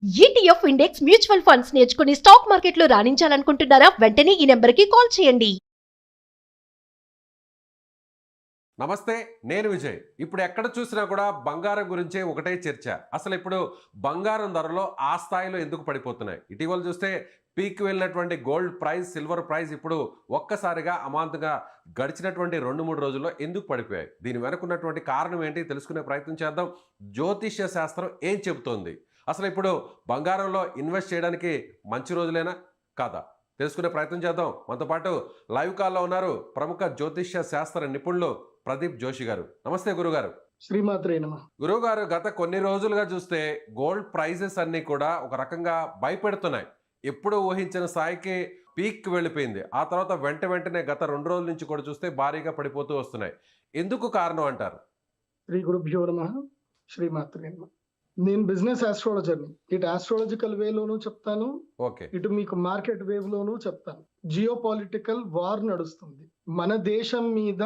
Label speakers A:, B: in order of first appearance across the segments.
A: ETF index mutual funds నేర్చుకుని stock మార్కెట్లో రాణించాలనుకుంటున్నారా? వెంటనే ఈ నెంబర్కి కాల్ చేయండి.
B: నమస్తే, నేను విజయ్. ఇప్పుడు ఎక్కడ చూసినా కూడా బంగారం గురించే ఒకటే చర్చ. అసలు ఇప్పుడు బంగారం ధరలో ఆ స్థాయిలో ఎందుకు పడిపోతున్నాయి? ఇటీవల చూస్తే పీక్ వెళ్ళినటువంటి గోల్డ్ ప్రైస్, సిల్వర్ ప్రైస్ ఇప్పుడు ఒక్కసారిగా అమాంతంగా గడిచినటువంటి 2-3 రోజుల్లో ఎందుకు పడిపోయాయి? దీని వెనక ఉన్నటువంటి కారణం ఏంటి తెలుసుకునే ప్రయత్నం చేద్దాం. జ్యోతిష్య శాస్త్రం ఏం చెబుతోంది? అసలు ఇప్పుడు బంగారంలో ఇన్వెస్ట్ చేయడానికి మంచి రోజులేనా కాదా? తెలుసుకునే ప్రయత్నం చేద్దాం. మనతో పాటు లైవ్ కాల్లో ఉన్నారు ప్రముఖ జ్యోతిష్య శాస్త్ర నిపుణులు ప్రదీప్ జోషి గారు. నమస్తే గురుగారు.
C: శ్రీమాత్రే నమః.
B: గురువుగారు, గత కొన్ని రోజులుగా చూస్తే గోల్డ్ ప్రైజెస్ అన్నీ కూడా ఒక రకంగా భయపెడుతున్నాయి. ఎప్పుడు ఊహించిన స్థాయికి పీక్ వెళ్ళిపోయింది. ఆ తర్వాత వెంటనే గత 2 రోజుల నుంచి కూడా చూస్తే భారీగా పడిపోతూ వస్తున్నాయి. ఎందుకు కారణం అంటారు?
C: శ్రీ గురుభ్యో నమః. శ్రీమాత్రే నమః. నేను బిజినెస్ ఆస్ట్రాలజర్ని. ఇటు ఆస్ట్రాలజికల్ వేలోనూ చెప్తాను,
B: ఓకే.
C: ఇటు మీకు మార్కెట్ వేవ్ లోనూ చెప్తాను. జియో పొలిటికల్ వార్ నడుస్తుంది. మన దేశం మీద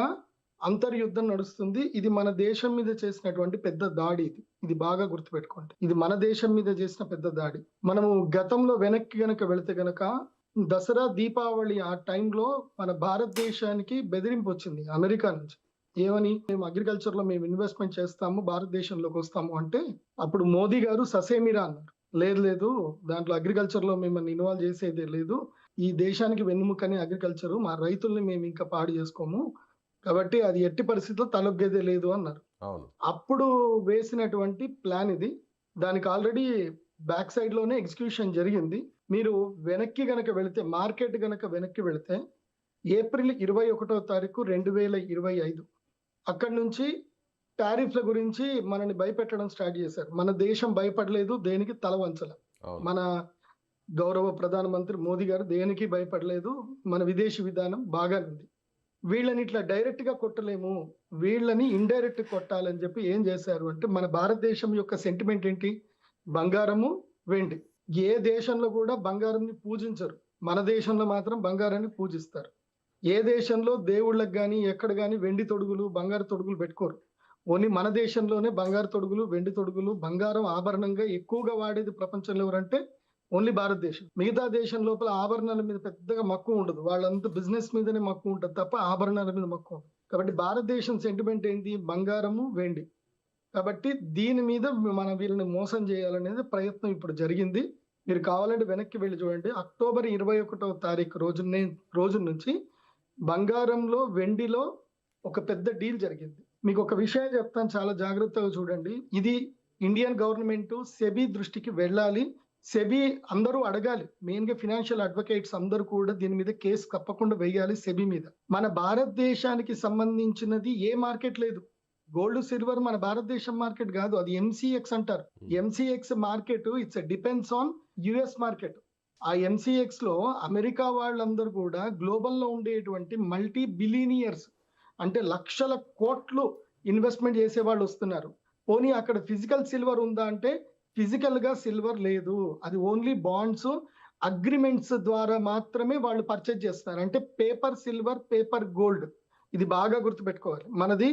C: అంతర్యుద్ధం నడుస్తుంది. ఇది మన దేశం మీద చేసినటువంటి పెద్ద దాడి. ఇది బాగా గుర్తుపెట్టుకోండి. ఇది మన దేశం మీద చేసిన పెద్ద దాడి. మనము గతంలో వెనక్కి గనక వెళితే గనక దసరా, దీపావళి ఆ టైంలో మన భారతదేశానికి బెదిరింపు వచ్చింది అమెరికా నుంచి. ఏమని? మేము అగ్రికల్చర్ లో మేము ఇన్వెస్ట్మెంట్ చేస్తాము, భారతదేశంలోకి వస్తాము అంటే అప్పుడు మోదీ గారు ససేమిరా అన్నారు. లేదు, దాంట్లో అగ్రికల్చర్ లో మిమ్మల్ని ఇన్వాల్వ్ చేసేదే లేదు. ఈ దేశానికి వెన్నుముకని అగ్రికల్చర్, మా రైతుల్ని మేము ఇంకా పాడు చేసుకోము, కాబట్టి అది ఎట్టి పరిస్థితుల్లో తలొగ్గేదే లేదు అన్నారు.
B: అవును.
C: అప్పుడు వేసినటువంటి ప్లాన్ ఇది. దానికి ఆల్రెడీ బ్యాక్ సైడ్ లోనే ఎగ్జిక్యూషన్ జరిగింది. మీరు వెనక్కి గనక వెళితే, మార్కెట్ గనక వెనక్కి వెళితే ఏప్రిల్ 21వ తారీఖు 2025 అక్కడి నుంచి టారిఫ్ల గురించి మనని భయపెట్టడం స్టార్ట్ చేశారు. మన దేశం భయపడలేదు, దేనికి తల వంచల.
B: అవును.
C: మన గౌరవ ప్రధానమంత్రి మోదీ గారు దేనికి భయపడలేదు. మన విదేశీ విధానం బాగానే ఉంది. వీళ్ళని ఇట్లా డైరెక్ట్ గా కొట్టలేము, వీళ్ళని ఇండైరెక్ట్ కొట్టాలని చెప్పి ఏం చేశారు అంటే, మన భారతదేశం యొక్క సెంటిమెంట్ ఏంటి? బంగారము, వెండి. ఏ దేశంలో కూడా బంగారంని పూజించరు, మన దేశంలో మాత్రం బంగారాన్ని పూజిస్తారు. ఏ దేశంలో దేవుళ్ళకి కానీ ఎక్కడ కానీ వెండి తొడుగులు, బంగారు తొడుగులు పెట్టుకోరు. ఓన్లీ మన దేశంలోనే బంగారు తొడుగులు, వెండి తొడుగులు, బంగారం ఆభరణంగా ఎక్కువగా వాడేది ప్రపంచంలో ఎవరంటే ఓన్లీ భారతదేశం. మిగతా దేశం లోపల ఆభరణాల మీద పెద్దగా మక్కువ ఉండదు. వాళ్ళంతా బిజినెస్ మీదనే మక్కువ ఉంటుంది తప్ప ఆభరణాల మీద మక్కువ ఉండదు. కాబట్టి భారతదేశం సెంటిమెంట్ ఏంటి? బంగారము, వెండి. కాబట్టి దీని మీద మనం వీళ్ళని మోసం చేయాలనేది ప్రయత్నం ఇప్పుడు జరిగింది. మీరు కావాలంటే వెనక్కి వెళ్ళి చూడండి. అక్టోబర్ 21వ తారీఖు రోజు నుంచి బంగారంలో, వెండిలో ఒక పెద్ద డీల్ జరిగింది. మీకు ఒక విషయం చెప్తాను, చాలా జాగ్రత్తగా చూడండి. ఇది ఇండియన్ గవర్నమెంట్ సెబీ దృష్టికి వెళ్ళాలి. సెబీ అందరూ అడగాలి. మెయిన్ గా ఫినాన్షియల్ అడ్వకేట్స్ అందరూ కూడా దీని మీద కేసు తప్పకుండా వేయాలి సెబీ మీద. మన భారతదేశానికి సంబంధించినది ఏ మార్కెట్ లేదు. గోల్డ్, సిల్వర్ మన భారతదేశం మార్కెట్ కాదు, అది ఎంసీఎక్స్ అంటారు. MCX market it's depends on US market. ఆ ఎంసీఎక్స్ లో అమెరికా వాళ్ళందరూ కూడా గ్లోబల్ లో ఉండేటువంటి మల్టీ బిలియనియర్స్, అంటే లక్షల కోట్లు ఇన్వెస్ట్మెంట్ చేసే వాళ్ళు వస్తున్నారు. పోనీ అక్కడ ఫిజికల్ సిల్వర్ ఉందా అంటే ఫిజికల్ గా సిల్వర్ లేదు. అది ఓన్లీ బాండ్స్, అగ్రిమెంట్స్ ద్వారా మాత్రమే వాళ్ళు పర్చేజ్ చేస్తారు. అంటే పేపర్ సిల్వర్, పేపర్ గోల్డ్. ఇది బాగా గుర్తుపెట్టుకోవాలి. మనది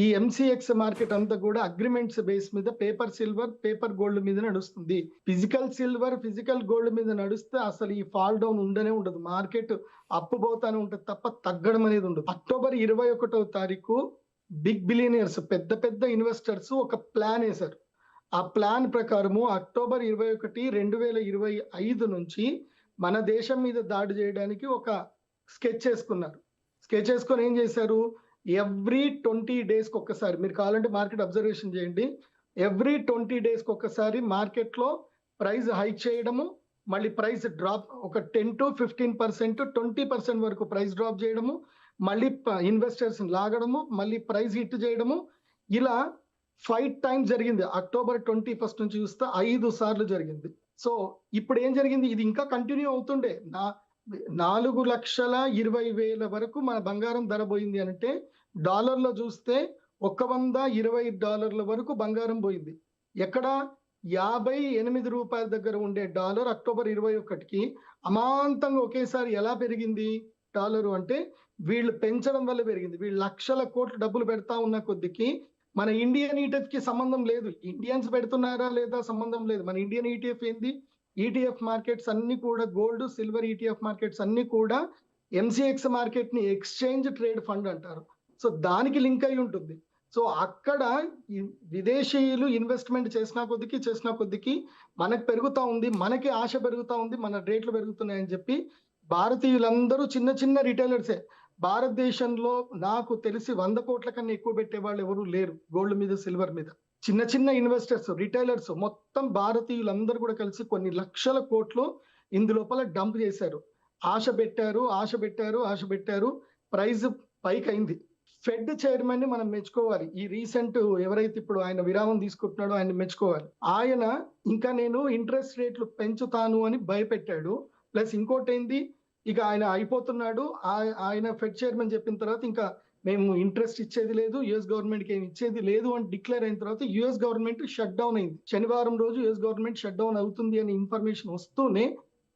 C: ఈ ఎంసీఎక్స్ మార్కెట్ అంతా కూడా అగ్రిమెంట్స్ బేస్ మీద పేపర్ సిల్వర్, పేపర్ గోల్డ్ మీద నడుస్తుంది. ఫిజికల్ సిల్వర్, ఫిజికల్ గోల్డ్ మీద నడుస్తే అసలు ఈ ఫాల్ డౌన్ ఉండనే ఉండదు. మార్కెట్ అప్పు పోతానే ఉంటుంది తప్ప తగ్గడం అనేది ఉండదు. అక్టోబర్ 21వ తారీఖు బిగ్ బిలియనియర్స్, పెద్ద పెద్ద ఇన్వెస్టర్స్ ఒక ప్లాన్ వేశారు. ఆ ప్లాన్ ప్రకారము అక్టోబర్ 21, 2025 నుంచి మన దేశం మీద దాడి చేయడానికి ఒక స్కెచ్ వేసుకున్నారు. స్కెచ్ వేసుకొని ఏం చేశారు? ఎవ్రీ 20 డేస్కి ఒక్కసారి, మీరు కావాలంటే మార్కెట్ అబ్జర్వేషన్ చేయండి, ఎవ్రీ 20 డేస్కి ఒక్కసారి మార్కెట్లో ప్రైస్ హైక్ చేయడము, మళ్ళీ ప్రైస్ డ్రాప్, ఒక 10 to 15%, 20% వరకు ప్రైస్ డ్రాప్ చేయడము, మళ్ళీ ఇన్వెస్టర్స్ లాగడము, మళ్ళీ ప్రైస్ హిట్ చేయడము. ఇలా 5 టైమ్స్ జరిగింది. అక్టోబర్ 21 నుంచి చూస్తే 5 సార్లు జరిగింది. సో ఇప్పుడు ఏం జరిగింది? ఇది ఇంకా కంటిన్యూ అవుతుండే. 4,20,000 వరకు మన బంగారం ధర పోయింది అంటే, డాలర్లో చూస్తే $120 వరకు బంగారం పోయింది. ఎక్కడ? 58 రూపాయల దగ్గర ఉండే డాలర్ అక్టోబర్ 21కి అమాంతంగా ఒకేసారి ఎలా పెరిగింది డాలరు అంటే, వీళ్ళు పెంచడం వల్ల పెరిగింది. వీళ్ళు లక్షల కోట్లు డబ్బులు పెడతా ఉన్న కొద్దికి మన ఇండియన్ ఈటీఎఫ్ కి సంబంధం లేదు. ఇండియన్స్ పెడుతున్నారా లేదా సంబంధం లేదు. మన ఇండియన్ ఈటీఎఫ్ ఏంది? ఈటీఎఫ్ మార్కెట్స్ అన్ని కూడా గోల్డ్, సిల్వర్ ఈటీఎఫ్ మార్కెట్స్ అన్ని కూడా ఎంసీఎక్స్ మార్కెట్ ని ఎక్స్చేంజ్ ట్రేడ్ ఫండ్ అంటారు. సో దానికి లింక్ అయి ఉంటుంది. సో అక్కడ విదేశీయులు ఇన్వెస్ట్మెంట్ చేసిన కొద్దికి మనకు పెరుగుతా ఉంది, మనకి ఆశ పెరుగుతా ఉంది, మన రేట్లు పెరుగుతున్నాయని చెప్పి భారతీయులందరూ చిన్న రిటైలర్సే. భారతదేశంలో నాకు తెలిసి 100 కోట్ల కన్నా ఎక్కువ పెట్టే వాళ్ళు ఎవరు లేరు గోల్డ్ మీద, సిల్వర్ మీద. చిన్న ఇన్వెస్టర్స్, రిటైలర్స్ మొత్తం భారతీయులందరూ కూడా కలిసి కొన్ని లక్షల కోట్లు ఇందులోపల డంప్ చేశారు. ఆశ పెట్టారు, ప్రైస్ పైకి అయింది. ఫెడ్ చైర్మన్ ని మనం మెచ్చుకోవాలి. ఈ రీసెంట్ ఎవరైతే ఇప్పుడు ఆయన విరామం తీసుకుంటున్నాడో ఆయన మెచ్చుకోవాలి. ఆయన ఇంకా నేను ఇంట్రెస్ట్ రేట్లు పెంచుతాను అని భయపెట్టాడు. ప్లస్ ఇంకోటి ఏంది, ఇక ఆయన అయిపోతున్నాడు. ఆయన ఫెడ్ చైర్మన్ చెప్పిన తర్వాత ఇంకా మేము ఇంట్రెస్ట్ ఇచ్చేది లేదు, యుఎస్ గవర్నమెంట్ కి ఏమి ఇచ్చేది లేదు అని డిక్లేర్ అయిన తర్వాత యుఎస్ గవర్నమెంట్ షట్ డౌన్ అయింది. శనివారం రోజు యుఎస్ గవర్నమెంట్ షట్ డౌన్ అవుతుంది అని ఇన్ఫర్మేషన్ వస్తూనే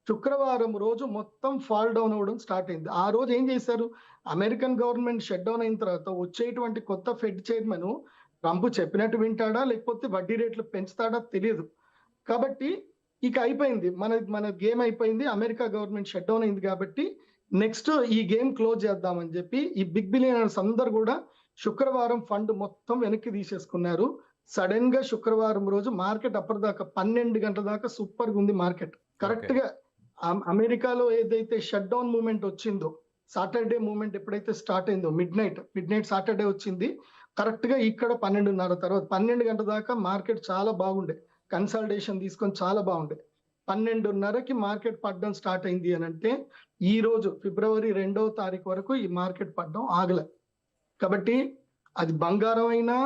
C: శుక్రవారం రోజు మొత్తం ఫాల్ డౌన్ అవ్వడం స్టార్ట్ అయింది. ఆ రోజు ఏం చేశారు, అమెరికన్ గవర్నమెంట్ షట్ డౌన్ అయిన తర్వాత వచ్చేటువంటి కొత్త ఫెడ్ చైర్మన్ ట్రంప్ చెప్పినట్టు వింటాడా లేకపోతే వడ్డీ రేట్లు పెంచుతాడా తెలియదు. కాబట్టి ఇక అయిపోయింది, మన గేమ్ అయిపోయింది. అమెరికా గవర్నమెంట్ షట్ డౌన్ అయింది కాబట్టి నెక్స్ట్ ఈ గేమ్ క్లోజ్ చేద్దామని చెప్పి ఈ బిగ్ బిలియనర్స్ అందరు కూడా శుక్రవారం ఫండ్ మొత్తం వెనక్కి తీసేసుకున్నారు. సడన్ గా శుక్రవారం రోజు మార్కెట్ అప్పటిదాకా 12 గంటల దాకా సూపర్ గా ఉంది మార్కెట్. కరెక్ట్ గా అమెరికాలో ఏదైతే షట్ డౌన్ మూమెంట్ వచ్చిందో, సాటర్డే మూమెంట్ ఎప్పుడైతే స్టార్ట్ అయిందో, మిడ్ నైట్ సాటర్డే వచ్చింది. కరెక్ట్ గా ఇక్కడ 12:30 తర్వాత 12 గంటల దాకా మార్కెట్ చాలా బాగుండే, కన్సల్టేషన్ తీసుకొని చాలా బాగుండే. 12:30కి మార్కెట్ పడడం స్టార్ట్ అయింది అని అంటే ఈ రోజు ఫిబ్రవరి 2వ తారీఖు వరకు ఈ మార్కెట్ పడడం ఆగలే. కాబట్టి అది బంగారం అయినా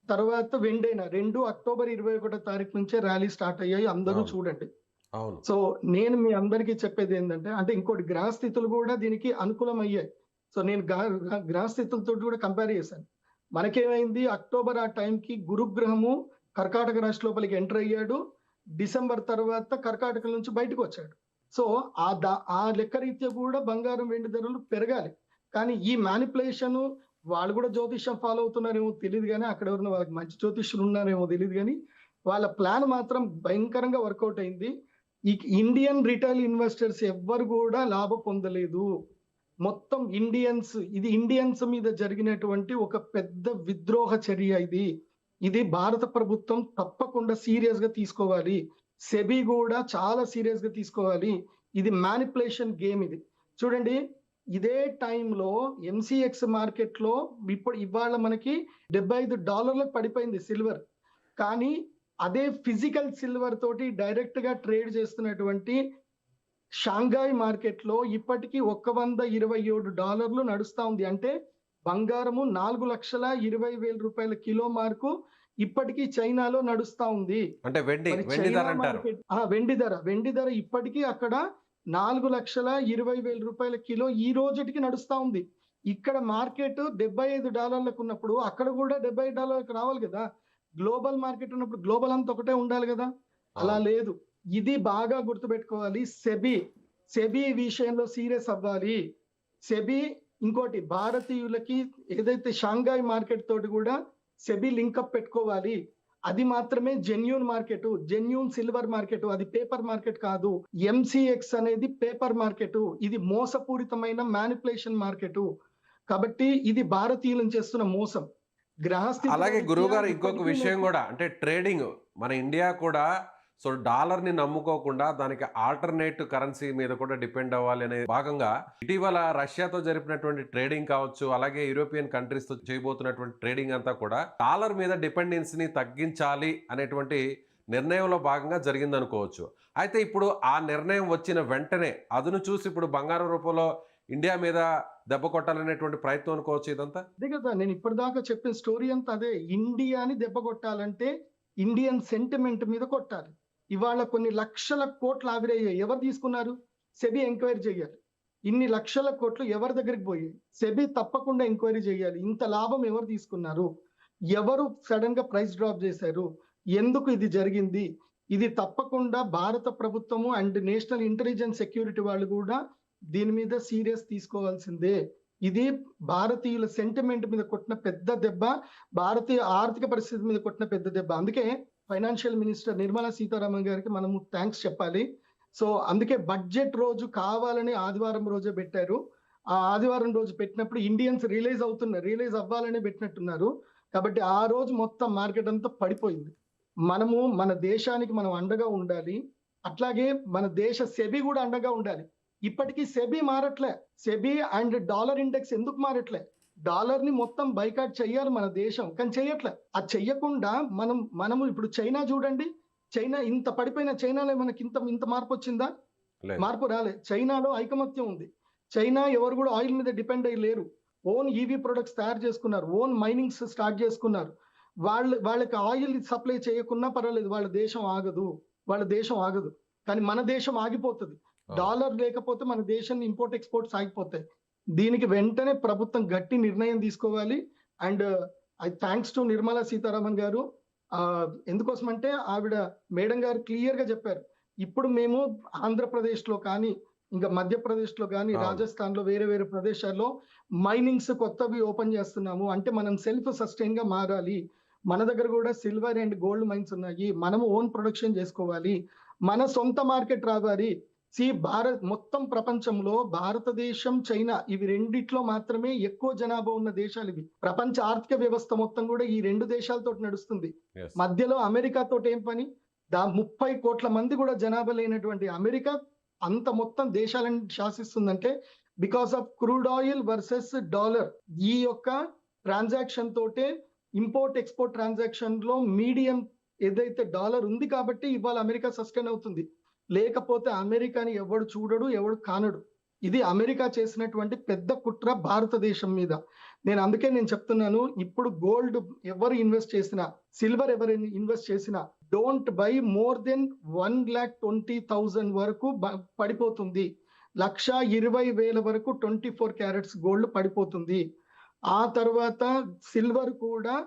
C: తర్వాత వెండైనా రెండు అక్టోబర్ 21వ తారీఖు నుంచే ర్యాలీ స్టార్ట్ అయ్యాయి. అందరూ చూడండి. సో నేను మీ అందరికీ చెప్పేది ఏంటంటే, అంటే ఇంకోటి గ్రహ స్థితులు కూడా దీనికి అనుకూలం అయ్యాయి. సో నేను గ్రహ స్థితులతో కూడా కంపేర్ చేశాను. మనకేమైంది, అక్టోబర్ ఆ టైంకి గురుగ్రహము కర్కాటక రాశి లోపలికి ఎంటర్ అయ్యాడు. డిసెంబర్ తర్వాత కర్కాటకం నుంచి బయటకు వచ్చాడు. సో ఆ లెక్క రీత్యా కూడా బంగారం వెండి ధరలు పెరగాలి. కానీ ఈ మ్యానిపులేషన్ వాళ్ళు కూడా జ్యోతిష్యం ఫాలో అవుతున్నారేమో తెలియదు, కానీ అక్కడ ఎవరైనా వాళ్ళకి మంచి జ్యోతిష్యులు ఉన్నారేమో తెలియదు, కానీ వాళ్ళ ప్లాన్ మాత్రం భయంకరంగా వర్కౌట్ అయింది. ఈ ఇండియన్ రిటైల్ ఇన్వెస్టర్స్ ఎవ్వరు కూడా లాభం పొందలేదు. మొత్తం ఇది ఇండియన్స్ మీద జరిగినటువంటి ఒక పెద్ద విద్రోహ చర్య. ఇది భారత ప్రభుత్వం తప్పకుండా సీరియస్ గా తీసుకోవాలి. సెబీ కూడా చాలా సీరియస్ గా తీసుకోవాలి. ఇది మ్యానిపులేషన్ గేమ్. ఇది చూడండి, ఇదే టైంలో ఎంసీఎక్స్ మార్కెట్ లో ఇవాళ మనకి $75 పడిపోయింది సిల్వర్. కానీ అదే ఫిజికల్ సిల్వర్ తోటి డైరెక్ట్ గా ట్రేడ్ చేస్తున్నటువంటి షాంఘాయ్ మార్కెట్ లో ఇప్పటికీ $127 నడుస్తా ఉంది. అంటే బంగారము 4,20,000 రూపాయల కిలో మార్కు ఇప్పటికీ చైనాలో నడుస్తా ఉంది.
B: అంటే
C: వెండి ధర ఇప్పటికీ అక్కడ 4,20,000 రూపాయల కిలో ఈ రోజుకి నడుస్తా ఉంది. ఇక్కడ మార్కెట్ $75 ఉన్నప్పుడు అక్కడ కూడా $75 రావాలి కదా. గ్లోబల్ మార్కెట్ ఉన్నప్పుడు గ్లోబల్ అంతా ఒకటే ఉండాలి కదా, అలా లేదు. ఇది బాగా గుర్తుపెట్టుకోవాలి. సెబీ విషయంలో సీరియస్ అవ్వాలి. సెబీ ఇంకోటి భారతీయులకి ఏదైతే షాంఘాయ్ మార్కెట్ తోటి కూడా సెబీ లింకప్ పెట్టుకోవాలి. అది మాత్రమే genuine market, genuine silver market, అది పేపర్ మార్కెట్ కాదు. ఎంసీఎక్స్ అనేది పేపర్ మార్కెట్, ఇది మోసపూరితమైన మ్యానిపులేషన్ మార్కెట్. కాబట్టి ఇది భారతీయులను చేస్తున్న మోసం.
B: అలాగే గురువు గారు ఇంకొక విషయం కూడా, అంటే ట్రేడింగ్ మన ఇండియా కూడా సో డాలర్ ని నమ్ముకోకుండా దానికి ఆల్టర్నేటివ్ కరెన్సీ మీద కూడా డిపెండ్ అవ్వాలి అనే భాగంగా ఇటీవల రష్యాతో జరిపినటువంటి ట్రేడింగ్ కావచ్చు, అలాగే యూరోపియన్ కంట్రీస్ తో చేయబోతున్నటువంటి ట్రేడింగ్ అంతా కూడా డాలర్ మీద డిపెండెన్సీని తగ్గించాలి అనేటువంటి నిర్ణయంలో భాగంగా జరిగింది అనుకోవచ్చు. అయితే ఇప్పుడు ఆ నిర్ణయం వచ్చిన వెంటనే అదును చూసి ఇప్పుడు బంగారం రూపంలో ఇండియా మీద దెబ్బ కొట్టాలనేటువంటి ప్రయత్నం అనుకోవచ్చు ఇదంతా.
C: అదే కదా నేను ఇప్పటిదాకా చెప్పిన స్టోరీ అంతా అదే. ఇండియాని దెబ్బ కొట్టాలంటే ఇండియన్ సెంటిమెంట్ మీద కొట్టాలి. ఇవాళ కొన్ని లక్షల కోట్లు ఆవిరయ్యాయి. ఎవరు తీసుకున్నారు? సెబీ ఎంక్వైరీ చేయాలి. ఇన్ని లక్షల కోట్లు ఎవరి దగ్గరికి పోయాయి? సెబీ తప్పకుండా ఎంక్వైరీ చేయాలి. ఇంత లాభం ఎవరు తీసుకున్నారు? ఎవరు సడన్ గా ప్రైస్ డ్రాప్ చేశారు? ఎందుకు ఇది జరిగింది? ఇది తప్పకుండా భారత ప్రభుత్వము అండ్ నేషనల్ ఇంటెలిజెన్స్ సెక్యూరిటీ వాళ్ళు కూడా దీని మీద సీరియస్ తీసుకోవాల్సిందే. ఇది భారతీయుల సెంటిమెంట్ మీద కొట్టిన పెద్ద దెబ్బ, భారతీయ ఆర్థిక పరిస్థితి మీద కొట్టిన పెద్ద దెబ్బ. అందుకే ఫైనాన్షియల్ మినిస్టర్ నిర్మలా సీతారామన్ గారికి మనము థ్యాంక్స్ చెప్పాలి. సో అందుకే బడ్జెట్ రోజు కావాలని ఆదివారం రోజే పెట్టారు. ఆ ఆదివారం రోజు పెట్టినప్పుడు ఇండియన్స్ రియలైజ్ అవ్వాలని పెట్టినట్టున్నారు. కాబట్టి ఆ రోజు మొత్తం మార్కెట్ అంతా పడిపోయింది. మనము మన దేశానికి మనం అండగా ఉండాలి. అట్లాగే మన దేశ సెబీ కూడా అండగా ఉండాలి. ఇప్పటికీ సెబీ మారట్లే. సెబీ అండ్ డాలర్ ఇండెక్స్ ఎందుకు మారట్లే? డాలర్ ని మొత్తం బైకాట్ చెయ్యాలి మన దేశం, కానీ చెయ్యట్లే. అది చెయ్యకుండా మనము ఇప్పుడు చైనా చూడండి, చైనా ఇంత పడిపోయిన చైనాలో మనకి ఇంత మార్పు వచ్చిందా?
B: లేదు.
C: మార్పు రాలే. చైనాలో ఐకమత్యం ఉంది. చైనా ఎవరు కూడా ఆయిల్ మీద డిపెండ్ అయ్యి లేరు. ఓన్ ఈవీ ప్రొడక్ట్స్ తయారు చేసుకున్నారు, ఓన్ మైనింగ్స్ స్టార్ట్ చేసుకున్నారు. వాళ్ళకి ఆయిల్ సప్లై చేయకున్నా పర్వాలేదు, వాళ్ళ దేశం ఆగదు. కానీ మన దేశం ఆగిపోతుంది. డాలర్ లేకపోతే మన దేశం ఇంపోర్ట్ ఎక్స్పోర్ట్స్ ఆగిపోతాయి. దీనికి వెంటనే ప్రభుత్వం గట్టి నిర్ణయం తీసుకోవాలి. And thanks to Nirmala Sitharaman గారు. ఎందుకోసం అంటే ఆవిడ మేడం గారు క్లియర్ గా చెప్పారు, ఇప్పుడు మేము ఆంధ్రప్రదేశ్ లో కానీ, ఇంకా మధ్యప్రదేశ్ లో కానీ, రాజస్థాన్ లో వేరే ప్రదేశాల్లో మైనింగ్స్ కొత్తవి ఓపెన్ చేస్తున్నాము. అంటే మనం సెల్ఫ్ సస్టైన్ గా మారాలి. మన దగ్గర కూడా సిల్వర్ అండ్ గోల్డ్ మైన్స్ ఉన్నాయి. మనము ఓన్ ప్రొడక్షన్ చేసుకోవాలి. మన సొంత మార్కెట్ రావాలి. మొత్తం ప్రపంచంలో భారతదేశం, చైనా ఇవి రెండిట్లో మాత్రమే ఎక్కువ జనాభా ఉన్న దేశాలు ఇవి. ప్రపంచ ఆర్థిక వ్యవస్థ మొత్తం కూడా ఈ రెండు దేశాలతో నడుస్తుంది. మధ్యలో అమెరికా తోటి ఏం పని? 30 కోట్ల మంది కూడా జనాభా లేనటువంటి అమెరికా అంత మొత్తం దేశాలను శాసిస్తుందంటే because of crude oil versus dollar. ఈ యొక్క ట్రాన్సాక్షన్ తోటే ఇంపోర్ట్ ఎక్స్పోర్ట్ ట్రాన్సాక్షన్ లో మీడియం ఏదైతే డాలర్ ఉంది కాబట్టి ఇవాళ అమెరికా సస్టైన్ అవుతుంది. లేకపోతే అమెరికాని ఎవడు చూడడు, ఎవడు కానడు. ఇది అమెరికా చేసినటువంటి పెద్ద కుట్ర భారతదేశం మీద. అందుకే నేను చెప్తున్నాను, ఇప్పుడు గోల్డ్ ఎవరు ఇన్వెస్ట్ చేసినా, సిల్వర్ ఎవరు ఇన్వెస్ట్ చేసినా, డోంట్ బై మోర్ దెన్ 1,20,000 వరకు పడిపోతుంది. 1,20,000 వరకు 24 క్యారెట్స్ గోల్డ్ పడిపోతుంది. ఆ తర్వాత సిల్వర్ కూడా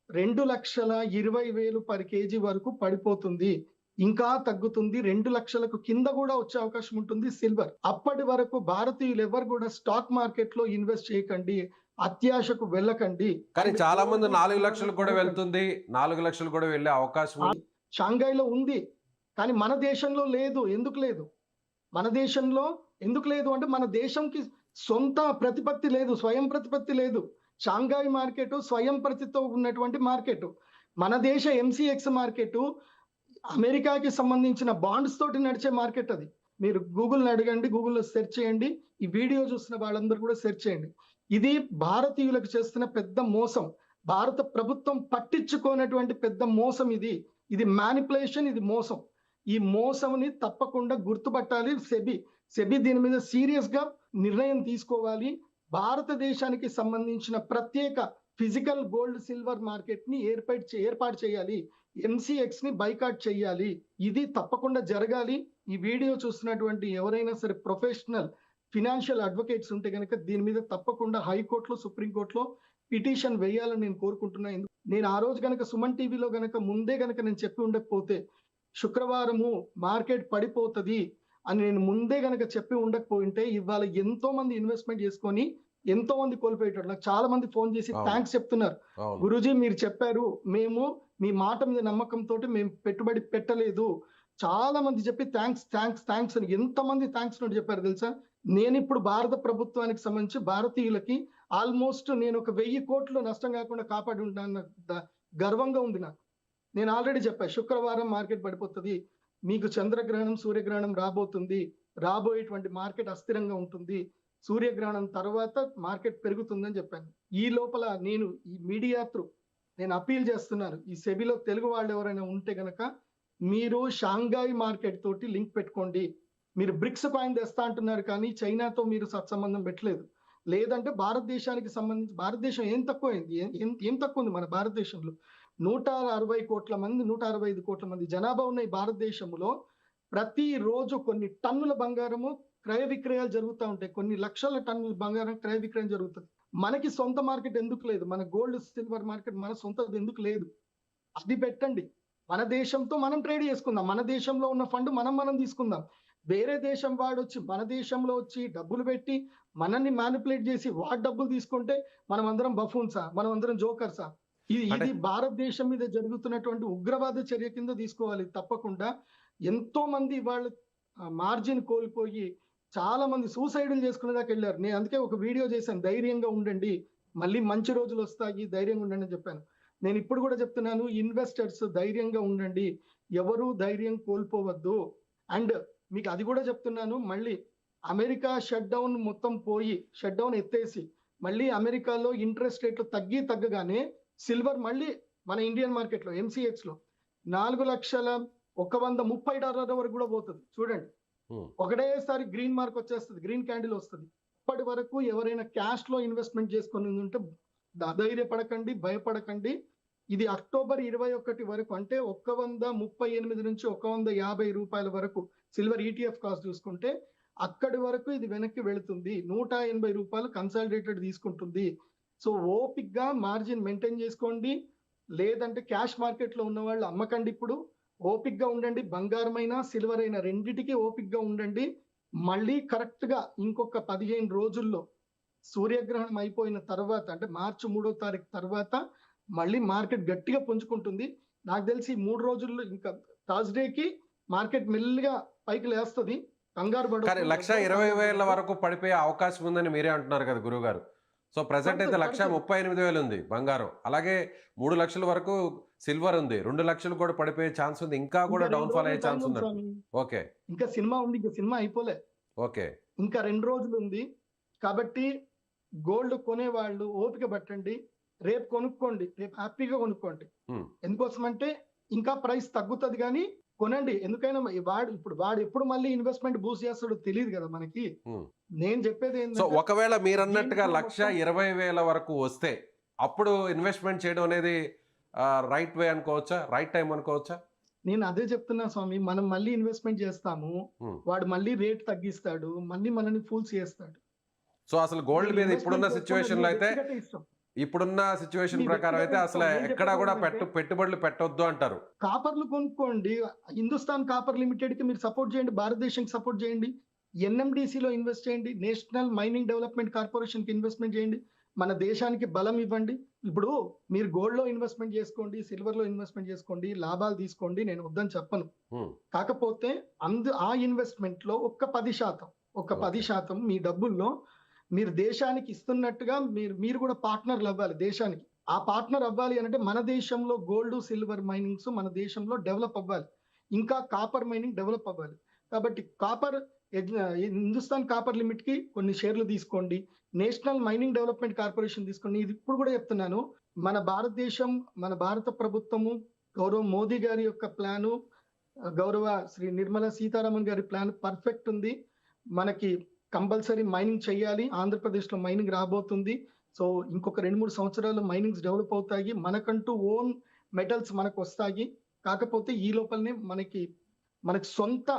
C: 2,20,000 పర్ కేజీ వరకు పడిపోతుంది. ఇంకా తగ్గుతుంది. 2 లక్షలకు కింద కూడా వచ్చే అవకాశం ఉంటుంది సిల్వర్. అప్పటి వరకు భారతీయులు ఎవరు కూడా స్టాక్ మార్కెట్ లో ఇన్వెస్ట్ చేయకండి, అత్యాశకు వెళ్ళకండి.
B: కానీ చాలా మంది 4 లక్షలు కూడా వెళ్తుంది, 4 లక్షలు కూడా వెళ్ళే అవకాశం ఉంది.
C: షాంఘైలో ఉంది, కానీ మన దేశంలో లేదు. ఎందుకు లేదు? మన దేశంలో ఎందుకు లేదు అంటే మన దేశంకి సొంత ప్రతిపత్తి లేదు, స్వయం ప్రతిపత్తి లేదు. షాంఘై మార్కెట్ స్వయం ప్రతితో ఉన్నటువంటి మార్కెట్. మన దేశ ఎంసీఎక్స్ మార్కెట్ అమెరికాకి సంబంధించిన బాండ్స్ తోటి నడిచే మార్కెట్ అది. మీరు గూగుల్ని అడగండి, గూగుల్లో సెర్చ్ చేయండి, ఈ వీడియో చూసిన వాళ్ళందరూ కూడా సెర్చ్ చేయండి. ఇది భారతీయులకు చేస్తున్న పెద్ద మోసం. భారత ప్రభుత్వం పట్టించుకోనటువంటి పెద్ద మోసం ఇది. ఇది మ్యానిపులేషన్, ఇది మోసం. ఈ మోసంని తప్పకుండా గుర్తుపట్టాలి. సెబీ దీని మీద సీరియస్ గా నిర్ణయం తీసుకోవాలి. భారతదేశానికి సంబంధించిన ప్రత్యేక ఫిజికల్ గోల్డ్ సిల్వర్ మార్కెట్ ని ఏర్పాటు చేయాలి. ఎంసీఎక్స్ ని బైకాట్ చేయాలి. ఇది తప్పకుండా జరగాలి. ఈ వీడియో చూస్తున్నటువంటి ఎవరైనా సరే ప్రొఫెషనల్ ఫినాన్షియల్ అడ్వకేట్స్ ఉంటే గనక దీని మీద తప్పకుండా హైకోర్టులో, సుప్రీంకోర్టులో పిటిషన్ వేయాలని నేను కోరుకుంటున్నాను. నేను ఆ రోజు గనక సుమన్ టీవీలో గనక ముందే గనక నేను చెప్పి ఉండకపోతే, శుక్రవారము మార్కెట్ పడిపోతుంది అని నేను ముందే గనక చెప్పి ఉండకపోయింటే ఇవాళ ఎంతో మంది ఇన్వెస్ట్మెంట్ చేసుకొని ఎంతో మంది కోల్పోయేటారు. నాకు చాలా మంది ఫోన్ చేసి థ్యాంక్స్ చెప్తున్నారు. గురూజీ మీరు చెప్పారు, మేము మీ మాట మీద నమ్మకంతో మేము పెట్టుబడి పెట్టలేదు. చాలా మంది చెప్పి థ్యాంక్స్ అని ఎంతమంది థ్యాంక్స్ నోటి చెప్పారు తెలుసా? నేను ఇప్పుడు భారత ప్రభుత్వానికి సంబంధించి భారతీయులకి ఆల్మోస్ట్ నేను ఒక 1000 కోట్లు నష్టం కాకుండా కాపాడి ఉంటాను. గర్వంగా ఉంది నాకు. నేను ఆల్రెడీ చెప్పాను, శుక్రవారం మార్కెట్ పడిపోతుంది, మీకు చంద్రగ్రహణం, సూర్యగ్రహణం రాబోతుంది, రాబోయేటువంటి మార్కెట్ అస్థిరంగా ఉంటుంది, సూర్యగ్రహణం తర్వాత మార్కెట్ పెరుగుతుందని చెప్పాను. ఈ లోపల నేను ఈ మీడియా త్రూ నేను అపీల్ చేస్తున్నాను, ఈ సెబీలో తెలుగు వాళ్ళు ఎవరైనా ఉంటే గనక మీరు షాంఘై మార్కెట్ తోటి లింక్ పెట్టుకోండి. మీరు బ్రిక్స్ కాయిన్ తెస్తా అంటున్నారు కానీ చైనాతో మీరు సత్సంబంధం పెట్టలేదు. లేదంటే భారతదేశానికి సంబంధించి భారతదేశం ఏం తక్కువైంది? ఏం తక్కువ ఉంది మన భారతదేశంలో? 160 కోట్ల మంది, 165 కోట్ల మంది జనాభా ఉన్న ఈ భారతదేశంలో ప్రతిరోజు కొన్ని టన్నుల బంగారము క్రయ విక్రయాలు జరుగుతూ ఉంటాయి. కొన్ని లక్షల టన్నుల బంగారం క్రయ విక్రయం జరుగుతుంది. మనకి సొంత మార్కెట్ ఎందుకు లేదు? మన గోల్డ్ సిల్వర్ మార్కెట్ మన సొంతది ఎందుకు లేదు? అది పెట్టండి. మన దేశంతో మనం ట్రేడ్ చేసుకుందాం. మన దేశంలో ఉన్న ఫండ్ మనం తీసుకుందాం. వేరే దేశం వాడు వచ్చి మన దేశంలో వచ్చి డబ్బులు పెట్టి మనల్ని మ్యానిపులేట్ చేసి వాడు డబ్బులు తీసుకుంటే మనం అందరం బఫూన్సా, మనం అందరం జోకర్సా? ఇది భారతదేశం మీద జరుగుతున్నటువంటి ఉగ్రవాద చర్య కింద తీసుకోవాలి తప్పకుండా. ఎంతో మంది వాళ్ళు మార్జిన్ కోల్పోయి చాలా మంది సూసైడ్లు చేసుకునే దాకా వెళ్ళారు. నేను అందుకే ఒక వీడియో చేశాను, ధైర్యంగా ఉండండి, మళ్ళీ మంచి రోజులు వస్తాయి, ధైర్యంగా ఉండండి అని చెప్పాను. నేను ఇప్పుడు కూడా చెప్తున్నాను, ఇన్వెస్టర్స్ ధైర్యంగా ఉండండి, ఎవరు ధైర్యం కోల్పోవద్దు. అండ్ మీకు అది కూడా చెప్తున్నాను, మళ్ళీ అమెరికా షట్ డౌన్ మొత్తం పోయి, షట్ డౌన్ ఎత్తేసి మళ్ళీ అమెరికాలో ఇంట్రెస్ట్ రేట్లు తగ్గగానే సిల్వర్ మళ్ళీ మన ఇండియన్ మార్కెట్లో MCX లో $4,130 వరకు కూడా పోతుంది. చూడండి, ఒకటేసారి గ్రీన్ మార్క్ వచ్చేస్తుంది, గ్రీన్ క్యాండిల్ వస్తుంది. ఇప్పటి వరకు ఎవరైనా క్యాష్ లో ఇన్వెస్ట్మెంట్ చేసుకుని ఉంటే ధైర్యపడకండి, భయపడకండి. ఇది అక్టోబర్ 21 వరకు, అంటే 138 నుంచి 150 రూపాయల వరకు సిల్వర్ ETF కాస్ట్ చూసుకుంటే అక్కడి వరకు ఇది వెనక్కి వెళుతుంది. 180 రూపాయలు కన్సాలిడేటెడ్ తీసుకుంటుంది. సో ఓపిక్ గా మార్జిన్ మెయింటైన్ చేసుకోండి, లేదంటే క్యాష్ మార్కెట్ లో ఉన్న వాళ్ళు అమ్మకండి. ఇప్పుడు ఓపిక్ గా ఉండండి, బంగారం అయినా సిల్వర్ అయినా రెండిటికి ఓపిక్ గా ఉండండి. మళ్ళీ కరెక్ట్ గా ఇంకొక 15 రోజుల్లో సూర్యగ్రహణం అయిపోయిన తర్వాత, అంటే మార్చి 3వ తారీఖు తర్వాత మళ్ళీ మార్కెట్ గట్టిగా పుంజుకుంటుంది. నాకు తెలిసి 3 రోజుల్లో ఇంకా థర్స్డేకి మార్కెట్ మెల్లిగా పైకి లేస్తుంది. కంగారు పడ
B: 1,20,000 వరకు పడిపోయే అవకాశం ఉందని మీరే అంటున్నారు కదా గురువు గారు. సో ప్రెసెంట్ అయితే 1,38,000 ఉంది బంగారం, అలాగే 3 లక్షల వరకు సిల్వర్ ఉంది, 2 లక్షలు కూడా పడిపోయే ఛాన్స్ ఉంది, ఇంకా కూడా డౌన్ ఫాల్ అయ్యే ఛాన్స్ ఉంది. ఓకే,
C: ఇంకా సినిమా ఉంది, ఇంకా సినిమా అయిపోలే.
B: ఓకే,
C: ఇంకా 2 రోజులు ఉంది. కాబట్టి గోల్డ్ కొనేవాళ్ళు ఓపిక పట్టండి, రేపు కొనుక్కోండి, రేపు హ్యాపీగా కొనుక్కోండి. ఎందుకోసం అంటే ఇంకా ప్రైస్ తగ్గుతుంది, కానీ కొనండి. ఎందుకైనా వాడు ఎప్పుడు మళ్ళీ ఇన్వెస్ట్మెంట్ బూస్ట్ చేస్తాడో తెలియదు కదా మనకి. నేను చెప్పేది
B: సో ఒకవేళ మీరు అన్నట్టుగా 1,20,000 వరకు వస్తే అప్పుడు ఇన్వెస్ట్మెంట్ చేయడం అనేది రైట్ వే అనుకోవచ్చా, రైట్ టైం అనుకోవచ్చా?
C: నేను అదే చెప్తున్నా స్వామి, మనం మళ్ళీ ఇన్వెస్ట్మెంట్ చేస్తాము, వాడు మళ్ళీ రేట్ తగ్గిస్తాడు, మళ్ళీ మనల్ని ఫూల్స్ చేస్తాడు.
B: సో అసలు గోల్డ్ మీద ఇప్పుడున్న సిచ్యువేషన్ లో అయితే, ఇప్పుడున్న సిచ్యువేషన్ ప్రకారం అయితే అసలు ఎక్కడా కూడా పెట్టుబడులు పెట్టొద్దు అంటారు.
C: కాపర్లు కొనుక్కోండి, హిందుస్థాన్ కాపర్ లిమిటెడ్ కి మీరు సపోర్ట్ చేయండి, భారతదేశానికి సపోర్ట్ చేయండి, NMDC లో ఇన్వెస్ట్ చేయండి, నేషనల్ మైనింగ్ డెవలప్మెంట్ కార్పొరేషన్ కి ఇన్వెస్ట్మెంట్ చేయండి, మన దేశానికి బలం ఇవ్వండి. ఇప్పుడు మీరు గోల్డ్ లో ఇన్వెస్ట్మెంట్ చేసుకోండి, సిల్వర్ లో ఇన్వెస్ట్మెంట్ చేసుకోండి, లాభాలు తీసుకోండి, నేను వద్దని చెప్పను. కాకపోతే ఆ ఇన్వెస్ట్మెంట్ లో ఒక్క 10% మీ డబ్బుల్లో మీరు దేశానికి ఇస్తున్నట్టుగా మీరు కూడా పార్ట్నర్లు అవ్వాలి దేశానికి. ఆ పార్ట్నర్ అవ్వాలి అంటే మన దేశంలో గోల్డ్ సిల్వర్ మైనింగ్స్ మన దేశంలో డెవలప్ అవ్వాలి, ఇంకా కాపర్ మైనింగ్ డెవలప్ అవ్వాలి. కాబట్టి హిందుస్థాన్ కాపర్ లిమిట్ కి కొన్ని షేర్లు తీసుకోండి, నేషనల్ మైనింగ్ డెవలప్మెంట్ కార్పొరేషన్ తీసుకోండి. ఇది ఇప్పుడు కూడా చెప్తున్నాను, మన భారతదేశం, మన భారత ప్రభుత్వము, గౌరవ మోదీ గారి యొక్క ప్లాను, గౌరవ శ్రీ నిర్మలా సీతారామన్ గారి ప్లాన్ పర్ఫెక్ట్ ఉంది. మనకి కంపల్సరీ మైనింగ్ చేయాలి, ఆంధ్రప్రదేశ్ లో మైనింగ్ రాబోతుంది. సో ఇంకొక 2-3 సంవత్సరాలు మైనింగ్స్ డెవలప్ అవుతాయి, మనకంటూ ఓన్ మెటల్స్ మనకు వస్తాయి. కాకపోతే ఈ లోపలనే మనకి సొంత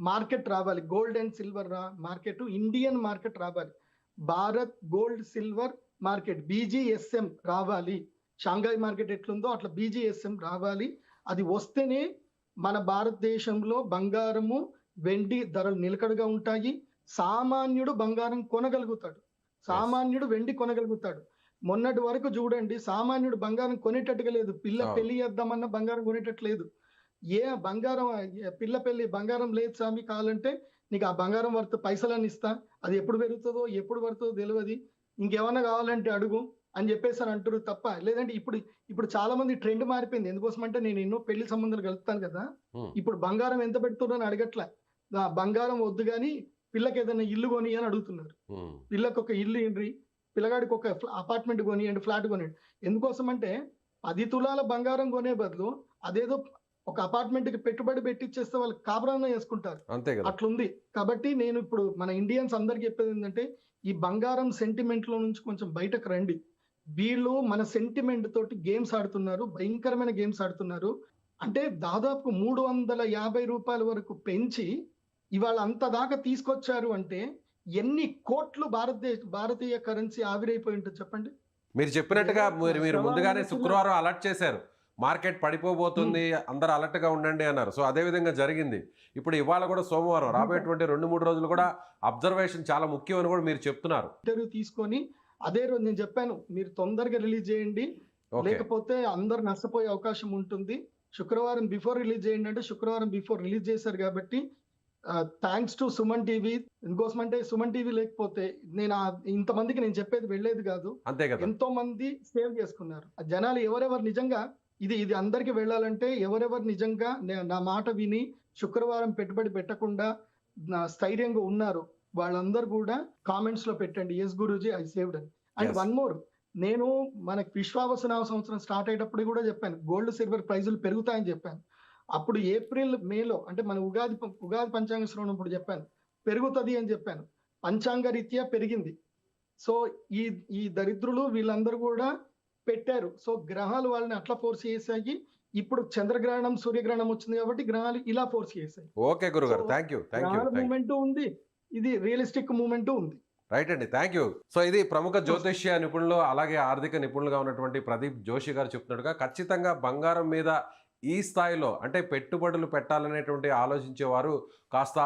C: మార్కెట్ రావాలి, gold and silver market, Indian market రావాలి, Bharat gold silver market BGSM రావాలి. షాంఘాయ్ మార్కెట్ ఎట్లుందో అట్లా BGSM రావాలి. అది వస్తేనే మన భారతదేశంలో బంగారము వెండి ధరలు నిలకడగా ఉంటాయి, సామాన్యుడు బంగారం కొనగలుగుతాడు, సామాన్యుడు వెండి కొనగలుగుతాడు. మొన్నటి వరకు చూడండి, సామాన్యుడు బంగారం కొనేటట్టుగా లేదు, పెళ్లి చేద్దామన్నా బంగారం కొనేటట్లేదు. పిల్ల పెళ్లి బంగారం లేదు స్వామి, కావాలంటే నీకు ఆ బంగారం వర్త్ పైసలని ఇస్తా, అది ఎప్పుడు పెరుగుతుందో ఎప్పుడు పడుతుందో తెలియదు, ఇంకేమన్నా కావాలంటే అడుగు అని చెప్పేసి అంటారు తప్ప. లేదంటే ఇప్పుడు చాలా మంది ట్రెండ్ మారిపోయింది. ఎందుకోసం అంటే నేను ఎన్నో పెళ్లి సంబంధాలు కలుపుతాను కదా, ఇప్పుడు బంగారం ఎంత పెడుతున్నారు అని అడగట్లే, బంగారం వద్దు కానీ పిల్లకి ఏదైనా ఇల్లు కొని అని అడుగుతున్నారు. పిల్లకి ఒక ఇల్లు ఇండ్రి, పిల్లగాడికి ఒక అపార్ట్మెంట్ కొనియండి, ఫ్లాట్ కొనియండి. ఎందుకోసం అంటే 10 తులాల బంగారం కొనే బదులు అదేదో ఒక అపార్ట్మెంట్ కి పెట్టుబడి పెట్టిచ్చేస్తే వాళ్ళు కాపురాన్ని చేసుకుంటారు, అట్లుంది. కాబట్టి నేను ఇప్పుడు మన ఇండియన్స్ అందరికి చెప్పేది ఏంటంటే, ఈ బంగారం సెంటిమెంట్ లో నుంచి కొంచెం బయటకు రండి. వీళ్ళు మన సెంటిమెంట్ తోటి గేమ్స్ ఆడుతున్నారు, భయంకరమైన గేమ్స్ ఆడుతున్నారు. అంటే దాదాపు 350 రూపాయల వరకు పెంచి ఇవాళ అంత దాకా తీసుకొచ్చారు అంటే ఎన్ని కోట్లు భారతీయ కరెన్సీ ఆవిరైపోయి ఉంటుంది చెప్పండి.
B: మీరు చెప్పినట్టుగా మీరు ముందుగానే శుక్రవారం అలర్ట్ చేశారు, మార్కెట్ పడిపోబోతుంది, అందరూ అలర్ట్ గా ఉండండి అన్నారు. సో అదే విధంగా జరిగింది. ఇప్పుడు ఇవాళ కూడా సోమవారం, రాబోయేటువంటి 2-3 రోజులు కూడా అబ్జర్వేషన్ చాలా ముఖ్యం అని కూడా మీరు చెప్తున్నారు.
C: ఇంటర్వ్యూ తీసుకొని అదే రోజు నేను చెప్పాను, మీరు తొందరగా రిలీజ్ చేయండి,
B: ఓకే,
C: లేకపోతే అందరు నష్టపోయే అవకాశం ఉంటుంది. శుక్రవారం బిఫోర్ రిలీజ్ చేయండి అంటే శుక్రవారం బిఫోర్ రిలీజ్ చేశారు. కాబట్టి థ్యాంక్స్ టు సుమన్ టీవీ. ఇంకోసం అంటే సుమన్ టీవీ లేకపోతే నేను ఇంతమందికి నేను చెప్పేది వెళ్ళేది కాదు.
B: అంతే కదా.
C: ఎంతో మంది సేవ్ చేసుకున్నారు. ఆ జనాలు ఎవరెవరు నిజంగా ఇది అందరికి వెళ్ళాలంటే ఎవరెవరు నిజంగా నా మాట విని శుక్రవారం పెట్టుబడి పెట్టకుండా స్థైర్యంగా ఉన్నారు వాళ్ళందరూ కూడా కామెంట్స్ లో పెట్టండి, ఎస్ గురూజీ ఐ సేవ్డ్ అని. And
B: Yes.
C: వన్ మోర్, నేను మనకి విశ్వావసనామ సంవత్సరం స్టార్ట్ అయ్యేటప్పుడు కూడా చెప్పాను గోల్డ్ సిల్వర్ ప్రైజులు పెరుగుతాయని చెప్పాను. అప్పుడు ఏప్రిల్ మేలో అంటే మన ఉగాది పంచాంగ శ్రవణం ఇప్పుడు చెప్పాను పెరుగుతుంది అని చెప్పాను. పంచాంగ రీత్యా పెరిగింది. సో ఈ దరిద్రులు వీళ్ళందరూ కూడా పెట్టారు. సో గ్రహాలు వాళ్ళని అట్లా ఫోర్స్ చేసాయి. ఇప్పుడు చంద్రగ్రహణం సూర్యగ్రహణం వచ్చింది కాబట్టి గ్రహాలు ఇలా ఫోర్స్ చేసాయి.
B: ఓకే గురుగారు,
C: So,
B: థ్యాంక్ యూ.
C: గ్రహాల మూమెంట్ ఉంది, ఇది రియలిస్టిక్ మూమెంట్ ఉంది.
B: రైట్ అండి, థ్యాంక్ యూ. సో ఇది ప్రముఖ జ్యోతిష్య నిపుణులు అలాగే ఆర్థిక నిపుణులుగా ఉన్నటువంటి ప్రదీప్ జోషి గారు చెప్తున్నట్టుగా ఖచ్చితంగా బంగారం మీద ఈ స్థాయిలో అంటే పెట్టుబడులు పెట్టాలనేటువంటి ఆలోచించేవారు కాస్త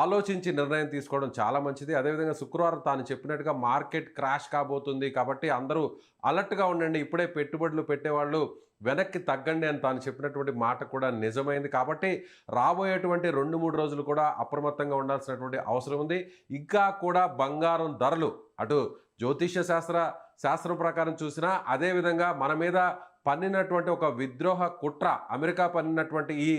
B: ఆలోచించి నిర్ణయం తీసుకోవడం చాలా మంచిది. అదేవిధంగా శుక్రవారం తాను చెప్పినట్టుగా మార్కెట్ క్రాష్ కాబోతుంది కాబట్టి అందరూ అలర్ట్గా ఉండండి, ఇప్పుడే పెట్టుబడులు పెట్టేవాళ్ళు వెనక్కి తగ్గండి అని తాను చెప్పినటువంటి మాట కూడా నిజమైంది. కాబట్టి రాబోయేటువంటి 2-3 రోజులు కూడా అప్రమత్తంగా ఉండాల్సినటువంటి అవసరం ఉంది. ఇంకా కూడా బంగారం ధరలు అటు జ్యోతిష్య శాస్త్రం ప్రకారం చూసినా అదేవిధంగా మన మీద పన్నినటువంటి ఒక విద్రోహ కుట్ర, అమెరికా పన్నినటువంటి ఈ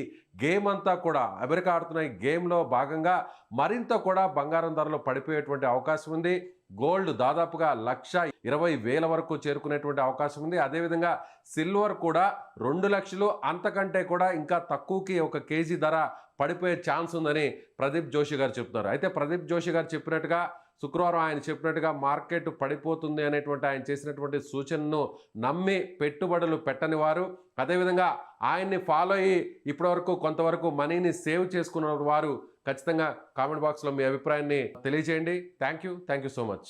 B: గేమ్ అంతా కూడా, అమెరికా ఆడుతున్న ఈ గేమ్లో భాగంగా మరింత కూడా బంగారం ధరలు పడిపోయేటువంటి అవకాశం ఉంది. గోల్డ్ దాదాపుగా 1,20,000 వరకు చేరుకునేటువంటి అవకాశం ఉంది. అదేవిధంగా సిల్వర్ కూడా 2 లక్షలు అంతకంటే కూడా ఇంకా తక్కువకి ఒక కేజీ ధర పడిపోయే ఛాన్స్ ఉందని ప్రదీప్ జోషి గారు చెప్తున్నారు. అయితే ప్రదీప్ జోషి గారు చెప్పినట్టుగా శుక్రవారం ఆయన చెప్పినట్టుగా మార్కెట్ పడిపోతుంది అనేటువంటి ఆయన చేసినటువంటి సూచనను నమ్మి పెట్టుబడులు పెట్టని వారు, అదేవిధంగా ఆయన్ని ఫాలో అయ్యి ఇప్పటివరకు కొంతవరకు మనీని సేవ్ చేసుకున్న వారు ఖచ్చితంగా కామెంట్ బాక్స్లో మీ అభిప్రాయాన్ని తెలియజేయండి. Thank you so much.